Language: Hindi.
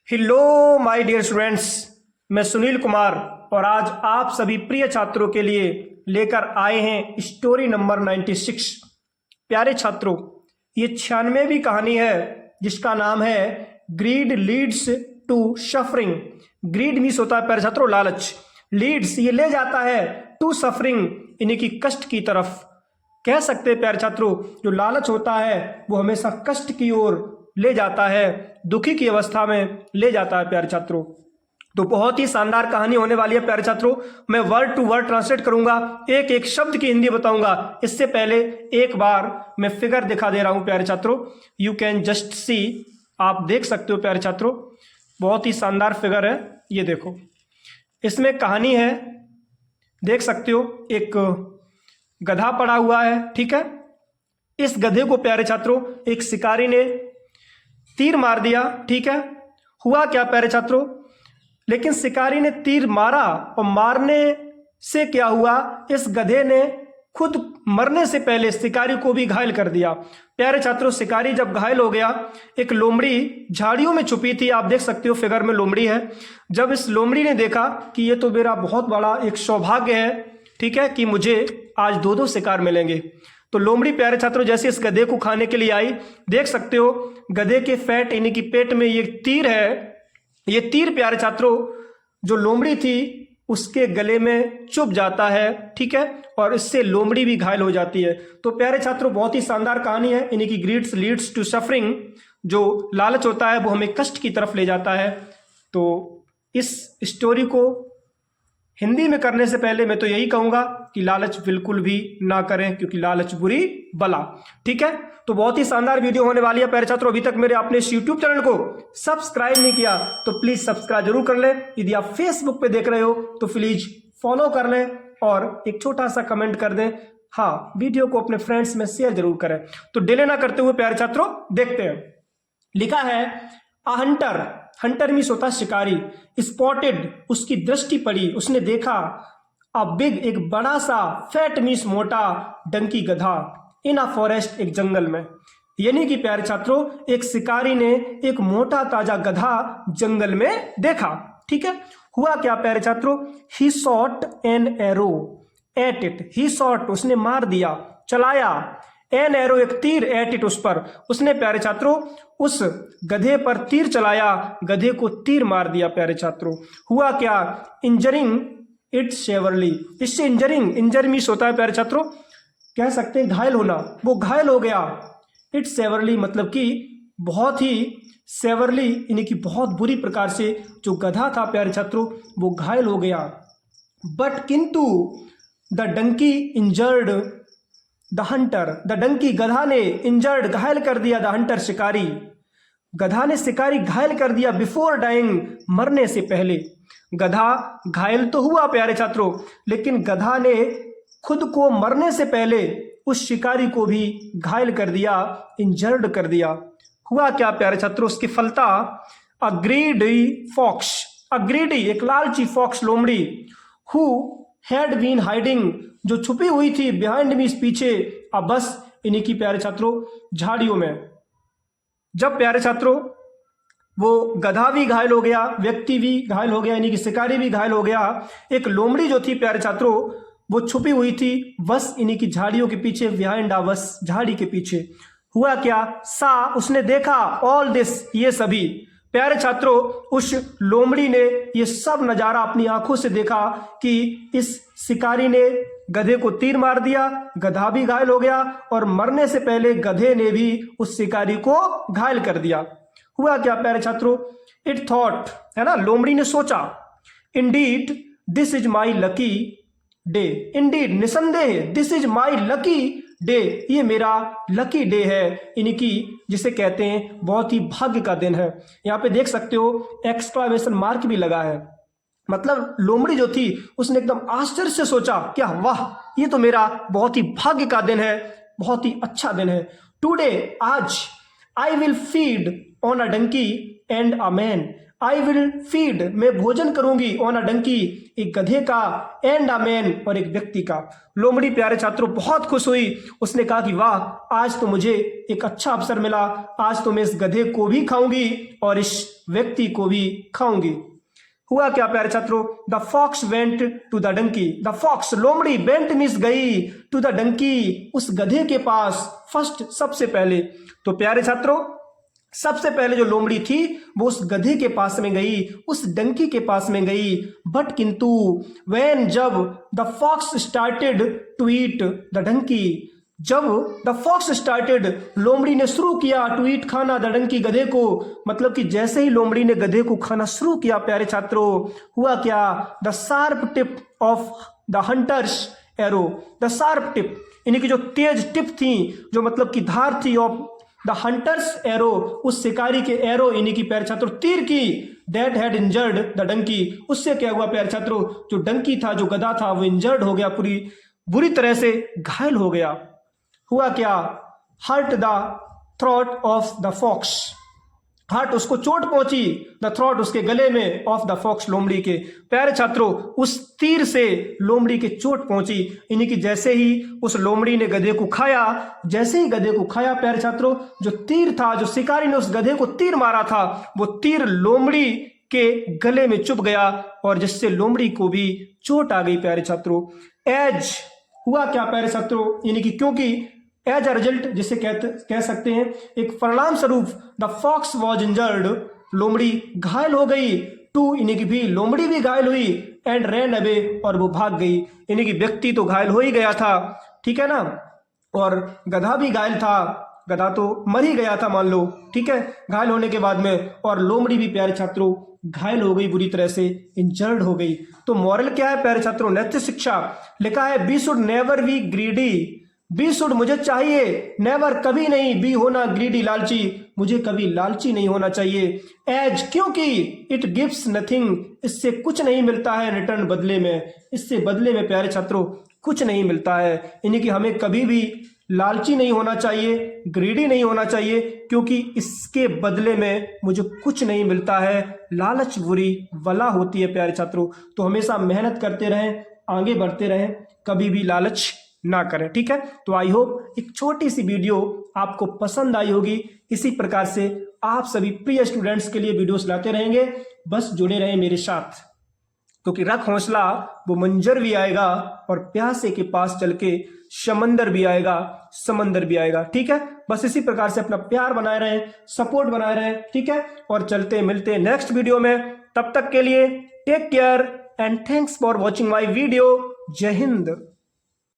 हेलो माय डियर स्टूडेंट्स, मैं सुनील कुमार और आज आप सभी प्रिय छात्रों के लिए लेकर आए हैं स्टोरी नंबर 96। प्यारे छात्रों, ये 96वीं कहानी है जिसका नाम है greed leads to suffering. Greed means होता है प्यारे छात्रों लालच, लीड्स ये ले जाता है, टू सफरिंग यानी कि कष्ट की तरफ। कह सकते हैं प्यारे छात्रों, जो लालच होता है वो हमेशा कष्ट की ओर ले जाता है, दुखी की अवस्था में ले जाता है प्यारे छात्रों। तो बहुत ही शानदार कहानी होने वाली है प्यारे छात्रों। मैं वर्ड टू वर्ड ट्रांसलेट करूंगा, एक एक शब्द की हिंदी बताऊंगा। इससे पहले एक बार मैं फिगर दिखा दे रहा हूं प्यारे छात्रों, यू कैन जस्ट सी, आप देख सकते हो प्यारे छात्रों। बहुत ही शानदार फिगर है, ये देखो। इसमें कहानी है, देख सकते हो, एक गधा पड़ा हुआ है, ठीक है। इस गधे को प्यारे छात्रों एक शिकारी ने तीर मार दिया, ठीक है। हुआ क्या प्यारे छात्रों, लेकिन शिकारी ने तीर मारा और मारने से क्या हुआ, इस गधे ने खुद मरने से पहले शिकारी को भी घायल कर दिया। प्यारे छात्रों, शिकारी जब घायल हो गया, एक लोमड़ी झाड़ियों में छुपी थी, आप देख सकते हो फिगर में लोमड़ी है। जब इस लोमड़ी ने देखा कि ये तो मेरा बहुत बड़ा एक सौभाग्य है, ठीक है, कि मुझे आज दो शिकार मिलेंगे, तो लोमड़ी प्यारे छात्रों जैसे इस गधे को खाने के लिए आई, देख सकते हो गधे के फैट यानी कि पेट में ये तीर है। ये तीर प्यारे छात्रों जो लोमड़ी थी उसके गले में चुभ जाता है, ठीक है, और इससे लोमड़ी भी घायल हो जाती है। तो प्यारे छात्रों बहुत ही शानदार कहानी है, यानी कि ग्रीड्स लीड्स टू सफरिंग। जो लालच होता है वो हमें कष्ट की तरफ ले जाता है। तो इस स्टोरी को हिंदी में करने से पहले मैं तो यही कहूंगा कि लालच बिल्कुल भी ना करें, क्योंकि लालच बुरी बला, ठीक है। तो बहुत ही शानदार वीडियो होने वाली है प्यारे छात्रों। अभी तक मेरे आपने इस यूट्यूब चैनल को सब्सक्राइब नहीं किया तो प्लीज सब्सक्राइब जरूर कर लें। यदि आप फेसबुक पे देख रहे हो तो प्लीज फॉलो कर लें और एक छोटा सा कमेंट कर दें। हाँ, वीडियो को अपने फ्रेंड्स में शेयर जरूर करें। तो डिले ना करते हुए प्यारे छात्रों देखते हैं। लिखा है अ हंटर, हंटर मीन्स होता है शिकारी, स्पॉटेड उसकी दृष्टि पड़ी, उसने देखा, अ बिग एक बड़ा सा, फैट मीन्स मोटा, डंकी गधा, इन अ फॉरेस्ट एक जंगल में। यानी कि प्यारे छात्रों एक शिकारी ने एक मोटा ताजा गधा जंगल में देखा, ठीक है। हुआ क्या प्यारे छात्रों, he shot an arrow at it, he shot उसने मार दिया, चलाया, एन एरो एक तीर, एट इट उस पर, उसने प्यारे छात्रों उस गधे पर तीर चलाया, गधे को तीर मार दिया प्यारे छात्रों। हुआ क्या, इंजरिंग इट सेवरली, इससे इंजरिंग, इंजर मीन्स होता है प्यारे छात्रों, कह सकते हैं घायल होना, वो घायल हो गया। इट सेवरली मतलब कि बहुत ही, सेवरली यानी कि बहुत बुरी प्रकार से जो गधा था प्यारे छात्रों वो घायल हो गया। बट किंतु the donkey injured the hunter, the donkey गधा ने, इंजर्ड घायल कर दिया, द हंटर शिकारी, गधा ने शिकारी घायल कर दिया, बिफोर डाइंग मरने से पहले। गधा घायल तो हुआ प्यारे छात्रों, लेकिन गधा ने खुद को मरने से पहले उस शिकारी को भी घायल कर दिया, इंजर्ड कर दिया। हुआ क्या प्यारे छात्रों, उसकी फलता, a greedy fox, a greedy एक लालची फॉक्स लोमड़ी, हु हैड बीन हाइडिंग जो छुपी हुई थी, बिहाइंड मीन्स पीछे, अब बस यानी कि प्यारे छात्रों झाड़ियों में। जब प्यारे छात्रों वो गधा भी घायल हो गया, व्यक्ति भी घायल हो गया, यानी कि शिकारी भी घायल हो गया, एक लोमड़ी जो थी प्यारे छात्रों वो छुपी हुई थी बस यानी कि झाड़ियों के पीछे, बिहाइंड आ बस झाड़ी के पीछे। हुआ क्या, सा उसने देखा, ऑल दिस ये सभी, प्यारे छात्रों उस लोमड़ी ने ये सब नजारा अपनी आंखों से देखा कि इस शिकारी ने गधे को तीर मार दिया, गधा भी घायल हो गया और मरने से पहले गधे ने भी उस शिकारी को घायल कर दिया। हुआ क्या प्यारे छात्रों, इट थॉट है ना, लोमड़ी ने सोचा, indeed this is my lucky day, indeed निसंदेह, this is my lucky day ये मेरा लकी डे है, यानी कि जिसे कहते हैं बहुत ही भाग्य का दिन है। यहाँ पे देख सकते हो एक्सक्लेमेशन मार्क भी लगा है, मतलब लोमड़ी जो थी उसने एकदम आश्चर्य से सोचा, क्या वाह, ये तो मेरा बहुत ही भाग्य का दिन है, बहुत ही अच्छा दिन है। टुडे आज, I will feed on a donkey and a man, I will feed, मैं भोजन करूंगी, ऑन अ डंकी, एक गधे का, एंड अ मैन, और एक व्यक्ति का। लोमड़ी प्यारे छात्रों बहुत खुश हुई, उसने कहा कि वाह, आज तो मुझे एक अच्छा अवसर मिला, आज तो मैं इस गधे को भी खाऊंगी और इस व्यक्ति को भी खाऊंगी। हुआ क्या प्यारे छात्रों, the fox went to the donkey, the fox लोमड़ी वेंट मीन्स गई, टू द डंकी उस गधे के पास, फर्स्ट सबसे पहले। तो प्यारे छात्रों सबसे पहले जो लोमड़ी थी वो उस गधे के पास में गई, उस डंकी के पास में गई। बट किंतु व्हेन, जब the fox started to eat the donkey, जब द फॉक्स स्टार्टेड, लोमड़ी ने शुरू किया, टू ईट खाना, द डंकी गधे को, मतलब कि जैसे ही लोमड़ी ने गधे को खाना शुरू किया प्यारे छात्रों, हुआ क्या, the sharp tip of the hunters arrow, the sharp tip यानी कि जो तेज टिप थी, जो मतलब की धार थी, ऑफ द हंटर्स एरो, उस शिकारी के एरो यानी कि प्यारे छात्रों तीर की, that had injured the donkey, उससे क्या हुआ प्यारे छात्रों, जो डंकी था, जो गधा था, वो इंजर्ड हो गया, पूरी बुरी तरह से घायल हो गया। हुआ क्या, hurt the throat of the fox, hurt उसको चोट पहुंची, द थ्रोट उसके गले में, ऑफ द फॉक्स लोमड़ी के। प्यारे छात्रों उस तीर से लोमड़ी के चोट पहुंची, यानी कि जैसे ही उस लोमड़ी ने गधे को खाया, जैसे ही गधे को खाया प्यारे छात्रों, जो तीर था, जो शिकारी ने उस गधे को तीर मारा था, वो तीर लोमड़ी के गले में चुभ गया और जिससे लोमड़ी को भी चोट आ गई प्यारे छात्रों। एज, हुआ क्या प्यारे छात्रों, यानी कि क्योंकि, एज अ रिजल्ट जिसे कह सकते हैं एक परिणाम स्वरूप, द फॉक्स वॉज इंजर्ड, लोमड़ी घायल हो गई, टू यानी कि भी, लोमड़ी भी घायल हुई, एंड रैन अवे, और वो भाग गई, यानी कि व्यक्ति तो घायल हो ही गया था, ठीक है ना, और गधा भी घायल था, गधा तो मर ही गया था मान लो, ठीक है, घायल होने के बाद में, और लोमड़ी भी प्यारे छात्रों घायल हो गई, बुरी तरह से इंजर्ड हो गई। तो मॉरल क्या है प्यारे छात्रों, नैतिक शिक्षा, लिखा है be should never be greedy, be should मुझे चाहिए, नेवर कभी नहीं, बी होना, ग्रीडी लालची, मुझे कभी लालची नहीं होना चाहिए। एज क्योंकि, इट गिव्स नथिंग, इससे कुछ नहीं मिलता है, रिटर्न बदले में, इससे बदले में प्यारे छात्रों कुछ नहीं मिलता है, यानी कि हमें कभी भी लालची नहीं होना चाहिए, ग्रीडी नहीं होना चाहिए, क्योंकि इसके बदले में मुझे कुछ नहीं मिलता है, लालच बुरी वला होती है प्यारे छात्रों। तो हमेशा मेहनत करते रहें, आगे बढ़ते रहें, कभी भी लालच ना करें, ठीक है। तो आई होप एक छोटी सी वीडियो आपको पसंद आई होगी। इसी प्रकार से आप सभी प्रिय स्टूडेंट्स के लिए वीडियोस लाते रहेंगे, बस जुड़े रहें मेरे साथ, क्योंकि रख हौसला वो मंजर भी आएगा और प्यासे के पास चल के समंदर भी आएगा, समंदर भी आएगा, ठीक है। बस इसी प्रकार से अपना प्यार बनाए रहें, सपोर्ट बनाए रहें, ठीक है, और चलते मिलते नेक्स्ट वीडियो में। तब तक के लिए take care and thanks for watching my video. जय हिंद।